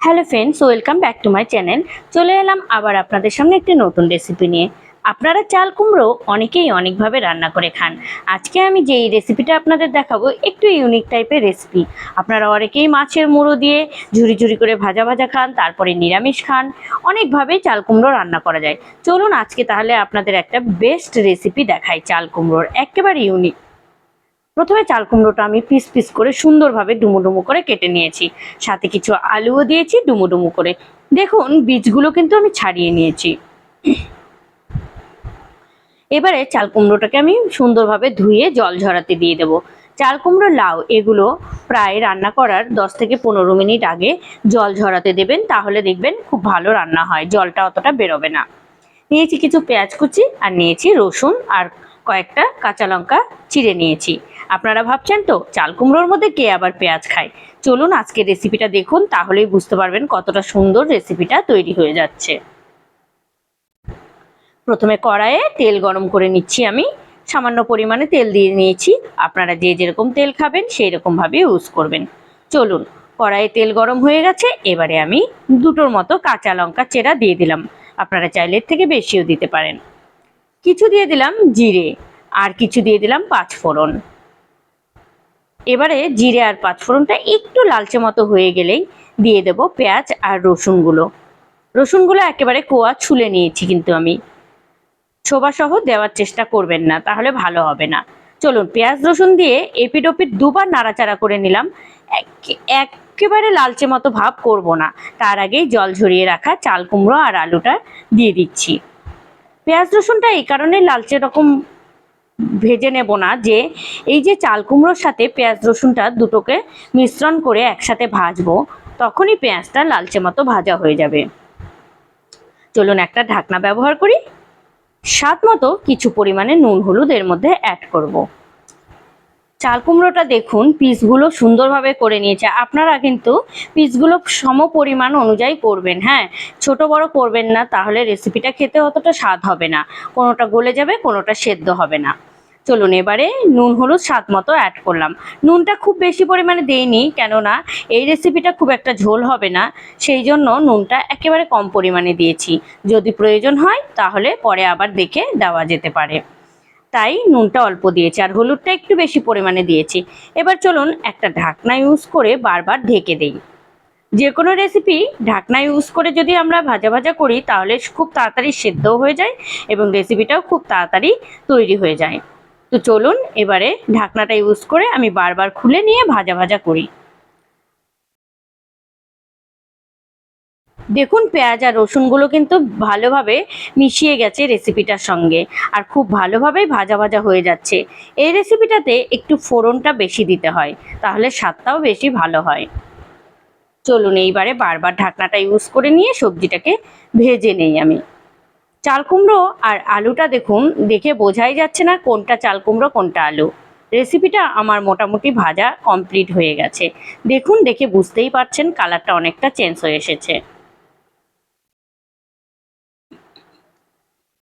Hello friends, welcome back to my channel. চলে এলাম আবার আপনাদের সামনে একটি নতুন রেসিপি নিয়ে। আপনারা চাল কুমড়ো অনেকেই অনেকভাবে রান্না করে খান। আজকে আমি যেই রেসিপিটা আপনাদের দেখাবো একটু ইউনিক টাইপের রেসিপি। আপনারা অনেকেই মাছের মুড়ো দিয়ে ঝুরি ঝুরি করে ভাজা ভাজা খান, তারপরে নিরামিষ খান, অনেকভাবেই চাল কুমড়ো রান্না করা যায়। চলুন আজকে তাহলে আপনাদের একটা বেস্ট রেসিপি দেখাই চাল কুমড়োর, একেবারে ইউনিক। প্রথমে চাল কুমড়োটা আমি পিস পিস করে সুন্দরভাবে ডুমো ডুমো করে কেটে নিয়েছি, সাথে কিছু আলুও দিয়েছি ডুমো ডুমো করে। দেখুন বীজগুলো কিন্তু আমি ছাড়িয়ে নিয়েছি। এবারে চাল কুমড়োটাকে আমি সুন্দরভাবে ধুয়ে জল ঝরাতে দিয়ে দেবো। চাল কুমড়ো, লাউ এগুলো প্রায় রান্না করার 10 থেকে 15 মিনিট আগে জল ঝরাতে দেবেন, তাহলে দেখবেন খুব ভালো রান্না হয়, জলটা অতটা বেরোবে না। নিয়েছি কিছু পেঁয়াজ কুচি আর নিয়েছি রসুন আর কয়েকটা কাঁচা লঙ্কা চিড়ে নিয়েছি। আপনারা ভাবছেন তো চাল কুমড়োর মধ্যে কে আবার পেঁয়াজ খায়? চলুন আজকের রেসিপিটা দেখুন, তাহলেই বুঝতে পারবেন কতটা সুন্দর রেসিপিটা তৈরি হয়ে যাচ্ছে। প্রথমে কড়াইয়ে তেল গরম করে নিচ্ছি। আমি সামান্য পরিমাণে তেল দিয়ে নিয়েছি, আপনারা যে যেরকম তেল খাবেন সেই রকম ভাবে ইউজ করবেন। চলুন, কড়াইয়ে তেল গরম হয়ে গেছে, এবারে আমি দুটোর মতো কাঁচা লঙ্কা চেরা দিয়ে দিলাম। আপনারা চাইলে এর থেকে বেশিও দিতে পারেন। কিছু দিয়ে দিলাম জিরে, আর কিছু দিয়ে দিলাম পাঁচফোড়ন। এবারে জিরে আর পাঁচফোড়নটা একটু লালচে মতো হয়ে গেলেই দিয়ে দেব পেঁয়াজ আর রসুনগুলো। রসুনগুলো একেবারে কোয়া ছুলে নিয়েছি, কিন্তু আমি ছোবা সহ দেওয়ার চেষ্টা করবেন না, তাহলে ভালো হবে না। চলুন, পেঁয়াজ রসুন দিয়ে এপিট ওপিট দুবার নাড়াচাড়া করে নিলাম। একেবারে লালচে মতো ভাব করব না, তার আগেই জল ঝরিয়ে রাখা চাল কুমড়ো আর আলুটা দিয়ে দিচ্ছি। পেঁয়াজ রসুনটা এই কারণে লালচে রকম ভেজে নেব না, যে এই যে চাল কুমড়োর সাথে পেঁয়াজ রসুনটা দুটোকে মিশ্রণ করে একসাথে ভাজবো, তখনই পেঁয়াজটা লালচে মতো ভাজা হয়ে যাবে। চলুন একটা ঢাকনা ব্যবহার করি। স্বাদ মতো কিছু পরিমাণে নুন হলুদ এর মধ্যে অ্যাড করব। চাল কুমড়োটা দেখুন পিসগুলো সুন্দরভাবে করে নিয়েছে। আপনারা কিন্তু পিসগুলো সম পরিমাণ অনুযায়ী করবেন, হ্যাঁ, ছোট বড় করবেন না, তাহলে রেসিপিটা খেতে অতটা স্বাদ হবে না, কোনোটা গলে যাবে কোনোটা সেদ্ধ হবে না। চলুন, এবারে নুন হলুদ স্বাদ মতো অ্যাড করলাম। নুনটা খুব বেশি পরিমাণে দেইনি, কেননা এই রেসিপিটা খুব একটা ঝোল হবে না, সেই জন্য নুনটা একেবারে কম পরিমাণে দিয়েছি। যদি প্রয়োজন হয় তাহলে পরে আবার দেখে দেওয়া যেতে পারে, তাই নুনটা অল্প দিয়েছি, আর হলুদটা একটু বেশি পরিমাণে দিয়েছি। এবার চলুন একটা ঢাকনা ইউজ করে বারবার ঢেকে দেই। যে কোনো রেসিপি ঢাকনা ইউজ করে যদি আমরা ভাজা ভাজা করি, তাহলে খুব তাড়াতাড়ি সেদ্ধও হয়ে যায় এবং রেসিপিটাও খুব তাড়াতাড়ি তৈরি হয়ে যায়। তো চলুন এবারে ঢাকনাটা ইউজ করে আমি বারবার খুলে নিয়ে ভাজা ভাজা করি। দেখুন পেঁয়াজ আর রসুনগুলো কিন্তু ভালোভাবে মিশিয়ে গেছে রেসিপিটার সঙ্গে, আর খুব ভালোভাবেই ভাজা ভাজা হয়ে যাচ্ছে। এই রেসিপিটাতে একটু ফোড়নটা বেশি দিতে হয়, তাহলে স্বাদটাও বেশি ভালো হয়। চলুন এইবারে বারবার ঢাকনাটা ইউজ করে নিয়ে সবজিটাকে ভেজে নেই আমি। চাল কুমড়ো আর আলুটা দেখুন, দেখে বোঝাই যাচ্ছে না কোনটা চাল কুমড়ো কোনটা আলু। রেসিপিটা আমার মোটামুটি ভাজা কমপ্লিট হয়ে গেছে। দেখুন, দেখে বুঝতেই পারছেন কালারটা অনেকটা চেঞ্জ হয়ে এসেছে।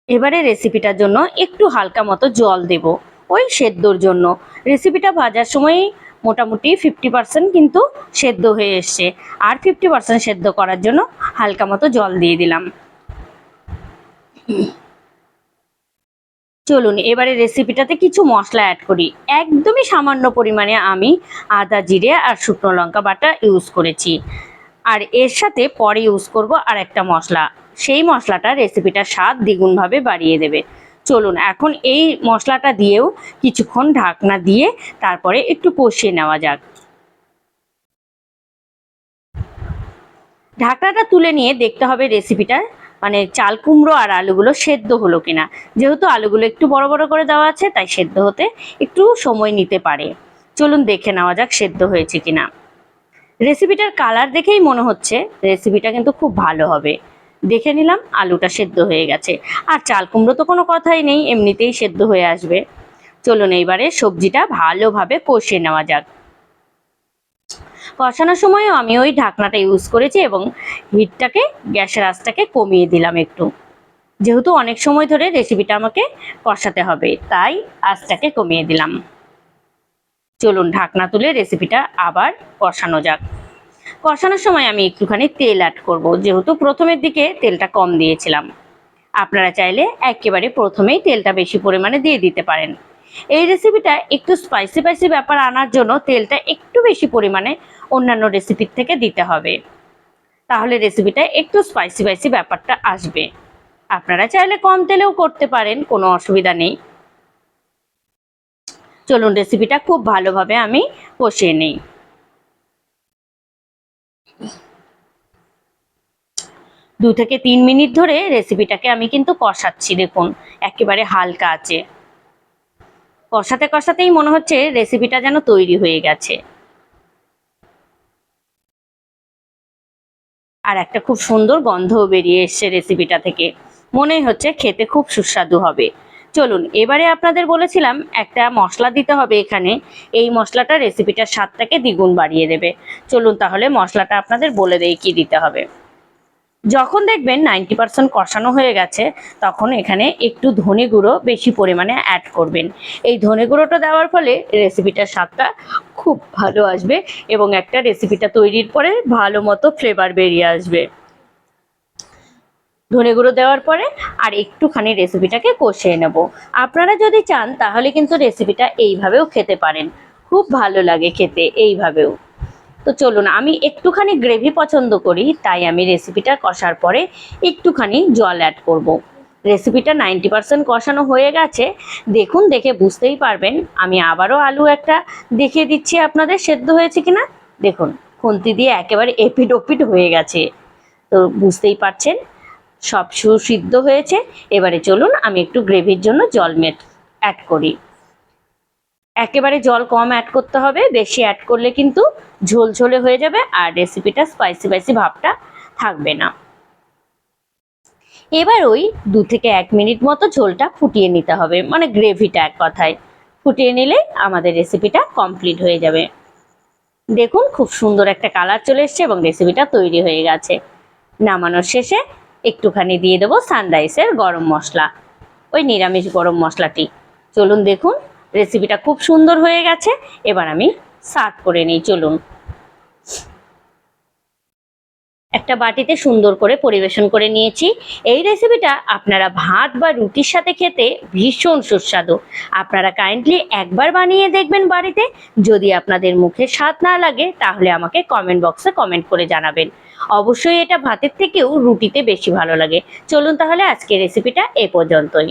এবারে রেসিপিটার জন্য একটু হালকা মতো জল দেব, ওই সেদ্ধর জন্য। রেসিপিটা ভাজার সময় মোটামুটি 50% কিন্তু সেদ্ধ হয়ে এসছে, আর 50% সেদ্ধ করার জন্য হালকা মতো জল দিয়ে দিলাম। চলুন এবারে রেসিপিটাতে কিছু মশলা অ্যাড করি। একদমই সামান্য পরিমাণে আমি আদা জিরে আর শুকনো লঙ্কা বাটা ইউজ করেছি, আর এর সাথে পরে ইউজ করব আর একটা মশলা। সেই মশলাটা রেসিপিটার স্বাদ দ্বিগুণভাবে বাড়িয়ে দেবে। চলুন এখন এই মশলাটা দিয়েও কিছুক্ষণ ঢাকনা দিয়ে তারপরে একটু কষিয়ে নেওয়া যাক। ঢাকনাটা তুলে নিয়ে দেখতে হবে রেসিপিটা, মানে চাল কুমড়ো আর আলুগুলো সেদ্ধ হলো কিনা। যেহেতু আলুগুলো একটু বড় বড় করে দেওয়া আছে, তাই সেদ্ধ হতে একটু সময় নিতে পারে। চলুন দেখে নেওয়া যাক সেদ্ধ হয়েছে কিনা। রেসিপিটার কালার দেখেই মনে হচ্ছে রেসিপিটা কিন্তু খুব ভালো হবে। দেখে নিলাম আলুটা সেদ্ধ হয়ে গেছে, আর চাল কুমড়ো তো কোনো কথাই নেই, এমনিতেই সেদ্ধ হয়ে আসবে। চলুন এইবারে সবজিটা ভালোভাবে কষিয়ে নেওয়া যাক। কষানোর সময়ও আমি ওই ঢাকনাটা ইউজ করেছি এবং হিটটাকে, গ্যাসের আঁচটাকে কমিয়ে দিলাম একটু, যেহেতু অনেক সময় ধরে রেসিপিটা আমাকে কষাতে হবে, তাই আঁচটাকে কমিয়ে দিলাম। চলুন ঢাকনা তুলে রেসিপিটা আবার কষানো যাক। কষানোর সময় আমি একটুখানি তেল অ্যাড করব, যেহেতু প্রথমের দিকে তেলটা কম দিয়েছিলাম। আপনারা চাইলে একেবারে প্রথমেই তেলটা বেশি পরিমাণে দিয়ে দিতে পারেন। এই রেসিপিটা একটু স্পাইসি স্পাইসি ব্যাপার আনার জন্য তেলটা একটু বেশি পরিমাণে অন্যান্য রেসিপির থেকে দিতে হবে, তাহলে রেসিপিটা একটু স্পাইসি স্পাইসি ব্যাপারটা আসবে। আপনারা চাইলে কম তেলেও করতে পারেন, কোনো অসুবিধা নেই। চলুন রেসিপিটা খুব ভালোভাবে আমি কষিয়ে নিই। 2 থেকে 3 মিনিট ধরে রেসিপিটাকে আমি কিন্তু কষাচ্ছি। দেখুন একেবারে হালকা আছে, কষাতে কষাতেই মনে হচ্ছে রেসিপিটা যেন তৈরি হয়ে গেছে। আর একটা খুব সুন্দর গন্ধও বেরিয়ে এসছে রেসিপিটা থেকে, মনেই হচ্ছে খেতে খুব সুস্বাদু হবে। চলুন এবারে আপনাদের বলেছিলাম একটা মশলা দিতে হবে এখানে, এই মশলাটা রেসিপিটার স্বাদটাকে দ্বিগুণ বাড়িয়ে দেবে। চলুন তাহলে মশলাটা আপনাদের বলে দেই কি দিতে হবে। যখন দেখবেন 90% কষানো হয়ে গেছে, তখন এখানে একটু ধনে গুঁড়ো বেশি পরিমাণে অ্যাড করবেন। এই ধনে গুঁড়োটা দেওয়ার ফলে রেসিপিটার স্বাদটা খুব ভালো আসবে এবং একটা রেসিপিটা তৈরির পরে ভালো মতো ফ্লেভার বেরিয়ে আসবে। ধনে গুঁড়ো দেওয়ার পরে আর একটুখানি রেসিপিটাকে কষিয়ে নেব। আপনারা যদি চান তাহলে কিন্তু রেসিপিটা এইভাবেও খেতে পারেন, খুব ভালো লাগে খেতে এইভাবেও। তো চলুন, আমি একটুখানি গ্রেভি পছন্দ করি, তাই আমি রেসিপিটা কষার পরে একটুখানি জল অ্যাড করব। রেসিপিটা 90% কষানো হয়ে গেছে, দেখুন দেখে বুঝতেই পারবেন। আমি আবারও আলু একটা দেখিয়ে দিচ্ছি আপনাদের সেদ্ধ হয়েছে কিনা। দেখুন খুন্তি দিয়ে একেবারে এপিট ওপিট হয়ে গেছে, তো বুঝতেই পারছেন সব সুসিদ্ধ হয়েছে। এবারে চলুন আমি একটু গ্রেভির জন্য জল অ্যাড করি। একেবারে জল কম অ্যাড করতে হবে, বেশি অ্যাড করলে কিন্তু ঝোলঝোলে হয়ে যাবে আর রেসিপিটা স্পাইসি স্পাইসি ভাবটা থাকবে না। এবার ওই 2 থেকে 1 মিনিট মতো ঝোলটা ফুটিয়ে নিতে হবে, মানে গ্রেভিটা এক কথায় ফুটিয়ে নিলে আমাদের রেসিপিটা কমপ্লিট হয়ে যাবে। দেখুন খুব সুন্দর একটা কালার চলে এসছে এবং রেসিপিটা তৈরি হয়ে গেছে। নামানোর শেষে একটুখানি দিয়ে দেবো সানরাইসের গরম মশলা, ওই নিরামিষ গরম মশলাটি। চলুন দেখুন রেসিপিটা খুব সুন্দর হয়ে গেছে। এবার আমি সার্ভ করে নিই। চলুন একটা বাটিতে সুন্দর করে পরিবেশন করে নিয়েছি। এই রেসিপিটা আপনারা ভাত বা রুটির সাথে খেতে ভীষণ সুস্বাদু। আপনারা কাইন্ডলি একবার বানিয়ে দেখবেন বাড়িতে। যদি আপনাদের মুখে স্বাদ না লাগে তাহলে আমাকে কমেন্ট বক্সে কমেন্ট করে জানাবেন। অবশ্যই এটা ভাতের থেকেও রুটিতে বেশি ভালো লাগে। চলুন তাহলে আজকের রেসিপিটা এ পর্যন্তই।